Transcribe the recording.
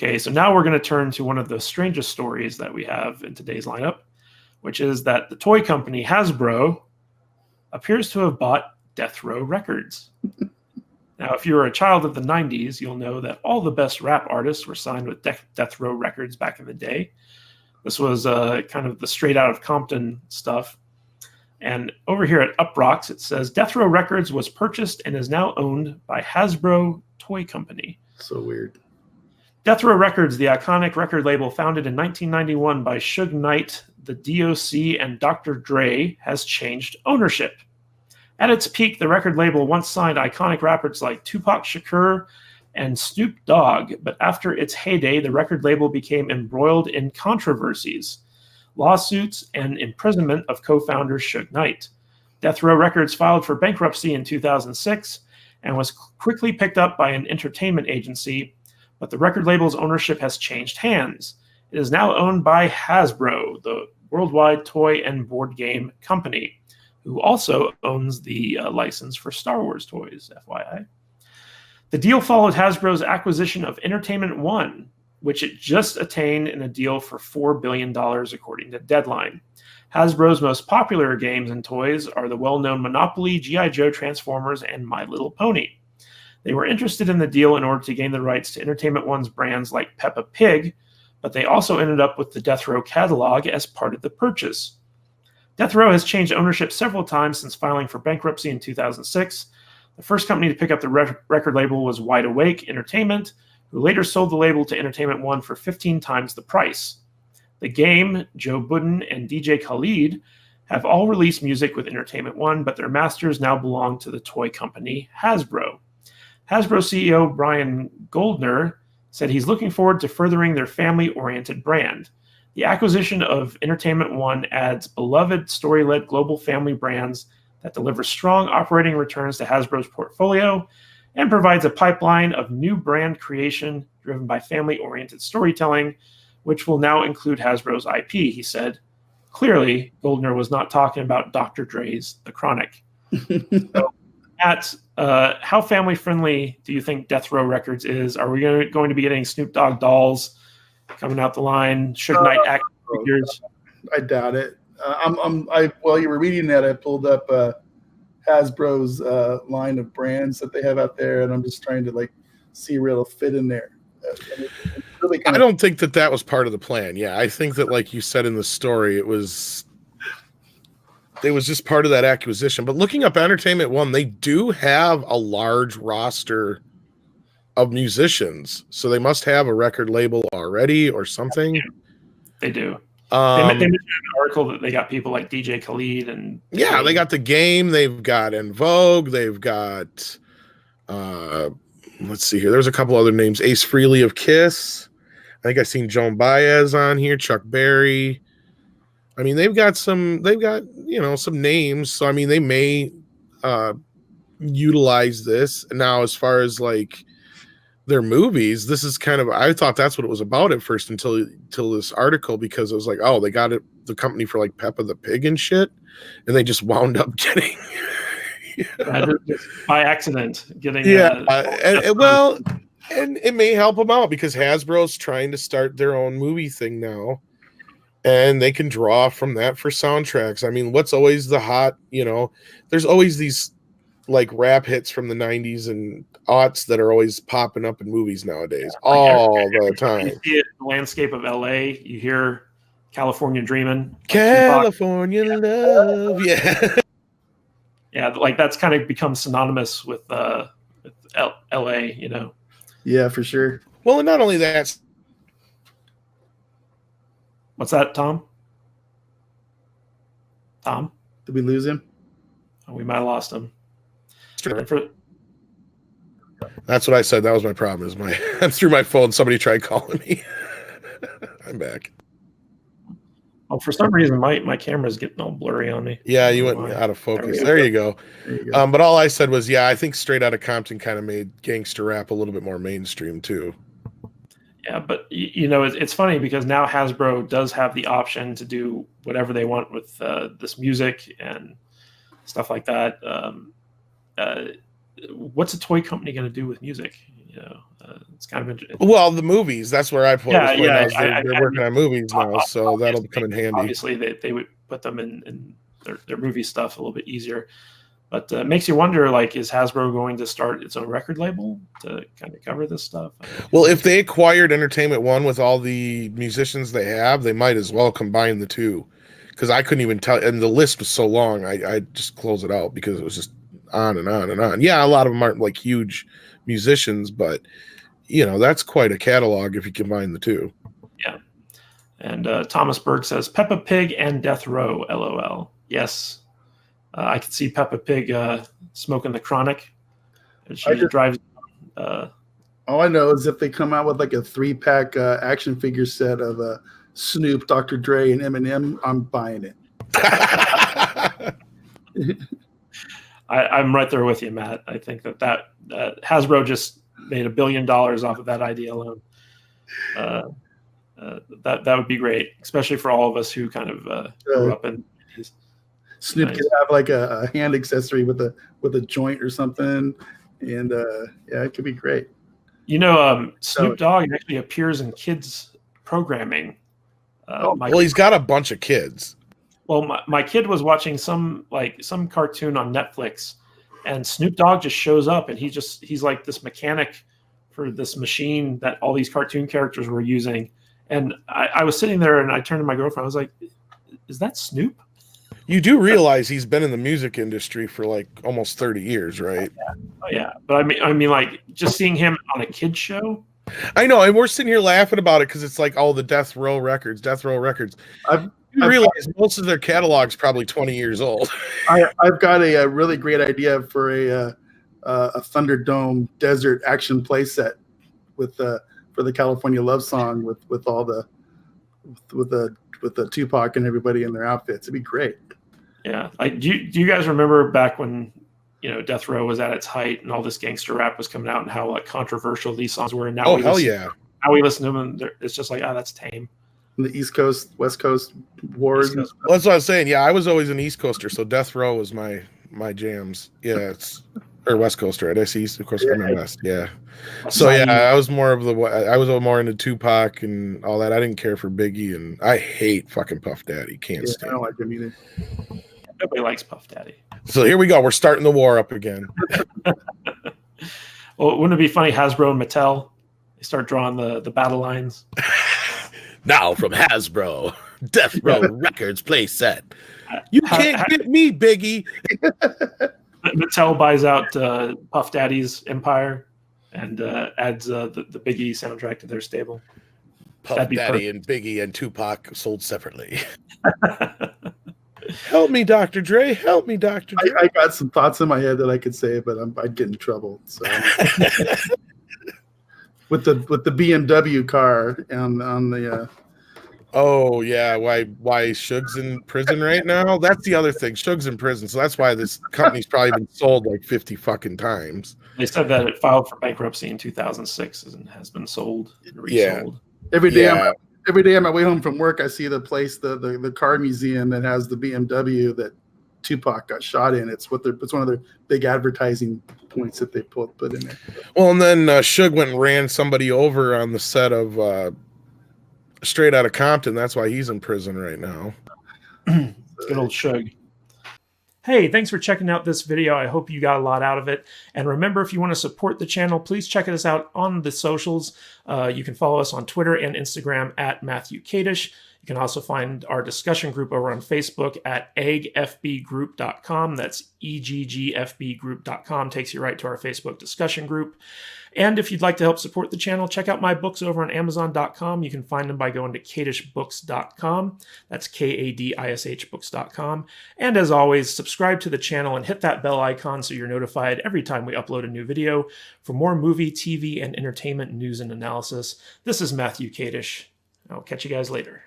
Okay, so now we're going to turn to one of the strangest stories that we have in today's lineup, which is that the toy company Hasbro appears to have bought Death Row Records. Now, if you were a child of the 90s, you'll know that all the best rap artists were signed with Death Row Records back in the day. This was kind of the straight out of Compton stuff. And over here at Uprocks, it says Death Row Records was purchased and is now owned by Hasbro Toy Company. So weird. Death Row Records, the iconic record label founded in 1991 by Suge Knight, the DOC, and Dr. Dre, has changed ownership. At its peak, the record label once signed iconic rappers like Tupac Shakur and Snoop Dogg, but after its heyday, the record label became embroiled in controversies, lawsuits, and imprisonment of co-founder Suge Knight. Death Row Records filed for bankruptcy in 2006 and was quickly picked up by an entertainment agency, but the record label's ownership has changed hands. It is now owned by Hasbro, the worldwide toy and board game company, who also owns the license for Star Wars toys, FYI. The deal followed Hasbro's acquisition of Entertainment One, which it just attained in a deal for $4 billion, according to Deadline. Hasbro's most popular games and toys are the well-known Monopoly, G.I. Joe, Transformers, and My Little Pony. They were interested in the deal in order to gain the rights to Entertainment One's brands like Peppa Pig, but they also ended up with the Death Row catalog as part of the purchase. Death Row has changed ownership several times since filing for bankruptcy in 2006. The first company to pick up the record label was Wide Awake Entertainment, who later sold the label to Entertainment One for 15 times the price. The Game, Joe Budden, and DJ Khaled have all released music with Entertainment One, but their masters now belong to the toy company Hasbro. Hasbro CEO Brian Goldner said he's looking forward to furthering their family-oriented brand. The acquisition of Entertainment One adds beloved, story-led global family brands that deliver strong operating returns to Hasbro's portfolio and provides a pipeline of new brand creation driven by family-oriented storytelling, which will now include Hasbro's IP, he said. Clearly, Goldner was not talking about Dr. Dre's The Chronic. So, Matt, how family-friendly do you think Death Row Records is? Are we going to be getting Snoop Dogg dolls coming out the line, Suge Knight action figures? I doubt it. While you were reading that, I pulled up Hasbro's line of brands that they have out there, and I'm just trying to see where it'll fit in there. Really I don't think that was part of the plan. Yeah, I think that, like you said in the story, it was just part of that acquisition. But looking up Entertainment One, they do have a large roster of musicians, so they must have a record label already or something. They do. They mentioned in an article that they got people like DJ Khaled and they got The Game, they've got En Vogue, they've got let's see here. There's a couple other names. Ace Frehley of Kiss. I think I've seen Joan Baez on here, Chuck Berry. I mean, they've got some names. So I mean, they may utilize this. Now, as far as their movies, this is kind of, I thought that's what it was about at first until this article, because it was oh, they got the company for Peppa the Pig and shit, and they just wound up getting by accident getting and it may help them out because Hasbro's trying to start their own movie thing now, and they can draw from that for soundtracks. I mean, what's always the hot, there's always these rap hits from the 90s and aughts that are always popping up in movies nowadays, all the time. You see it in the landscape of LA, you hear California Dreamin'. California Love, yeah. Yeah, that's kind of become synonymous with LA, Yeah, for sure. Well, and not only that. What's that, Tom? Tom? Did we lose him? Oh, we might have lost him. That's what I said. That was my problem. I'm through my phone. Somebody tried calling me. I'm back. Oh, for some reason, my camera's getting all blurry on me. Yeah, you went out of focus. There you go. But all I said was, I think Straight Outta Compton kind of made gangster rap a little bit more mainstream too. Yeah, but it's funny because now Hasbro does have the option to do whatever they want with this music and stuff like that. What's a toy company going to do with music? It's kind of interesting. Well, the movies, that's where I put it. Yeah. They're working on movies now, so that'll come in handy. Obviously, they would put them in their movie stuff a little bit easier. But it makes you wonder, like, is Hasbro going to start its own record label to kind of cover this stuff? Well, if they acquired Entertainment One with all the musicians they have, they might as well combine the two. Because I couldn't even tell, and the list was so long, I just closed it out because it was just on and on and on. Yeah, a lot of them aren't like huge musicians, but that's quite a catalog if you combine the two. Yeah. And Thomas Berg says Peppa Pig and Death Row, LOL. Yes. I could see Peppa Pig smoking the Chronic. And she drives. All I know is if they come out with like a 3-pack action figure set of Snoop, Dr. Dre, and Eminem, I'm buying it. I'm right there with you, Matt. I think that Hasbro just made $1 billion off of that idea alone. That would be great, especially for all of us who kind of grew up in these. Snoop could have like a hand accessory with a joint or something, and it could be great. Snoop Dogg actually appears in kids programming. He's got a bunch of kids. Well, my kid was watching some cartoon on Netflix, and Snoop Dogg just shows up, and he's like this mechanic for this machine that all these cartoon characters were using. And I was sitting there, and I turned to my girlfriend. I was like, "Is that Snoop?" You do realize he's been in the music industry for like almost 30 years, right? Oh yeah. But I mean, like just seeing him on a kid's show. I know, and we're sitting here laughing about it because it's like all the Death Row Records. I realize most of their catalog's probably 20 years old. I've got a really great idea for a Thunderdome desert action play set with for the California Love Song with all the Tupac and everybody in their outfits. It'd be great. Yeah, like do you guys remember back when Death Row was at its height and all this gangster rap was coming out and how like controversial these songs were? And now hell yeah! Now we listen to them and it's just like, that's tame. And the East Coast, West Coast wars. Well, that's what I was saying. Yeah, I was always an East Coaster, so Death Row was my jams. Yeah, or West Coaster. Right? I see East, of course, I'm in West. Yeah. So yeah, I was more into Tupac and all that. I didn't care for Biggie, and I hate fucking Puff Daddy. Can't stand. I don't like him either. Nobody likes Puff Daddy. So here we go. We're starting the war up again. Well, wouldn't it be funny? Hasbro and Mattel, they start drawing the battle lines. Now from Hasbro, Death Row Records play set. You can't get me, Biggie. Mattel buys out Puff Daddy's empire and adds the Biggie soundtrack to their stable. Puff Daddy and Biggie and Tupac sold separately. Help me, Dr. Dre. Help me, Dr. Dre. I got some thoughts in my head that I could say, but I'd get in trouble. So with the BMW car on the. Oh yeah, why Suge's in prison right now? That's the other thing. Suge's in prison, so that's why this company's probably been sold like 50 fucking times. They said that it filed for bankruptcy in 2006 and has been sold and resold. Yeah. Every day on my way home from work, I see the place, the car museum that has the BMW that Tupac got shot in. It's one of their big advertising points that they put in there. Well, and then Suge went and ran somebody over on the set of Straight Outta Compton. That's why he's in prison right now. Good old Suge. Hey, thanks for checking out this video. I hope you got a lot out of it. And remember, if you want to support the channel, please check us out on the socials. You can follow us on Twitter and Instagram at Matthew Kadish. You can also find our discussion group over on Facebook at eggfbgroup.com. That's eggfbgroup.com. Takes you right to our Facebook discussion group. And if you'd like to help support the channel, check out my books over on Amazon.com. You can find them by going to kadishbooks.com. That's Kadish books.com. And as always, subscribe to the channel and hit that bell icon so you're notified every time we upload a new video for more movie, TV, and entertainment news and analysis. This is Matthew Kadish. I'll catch you guys later.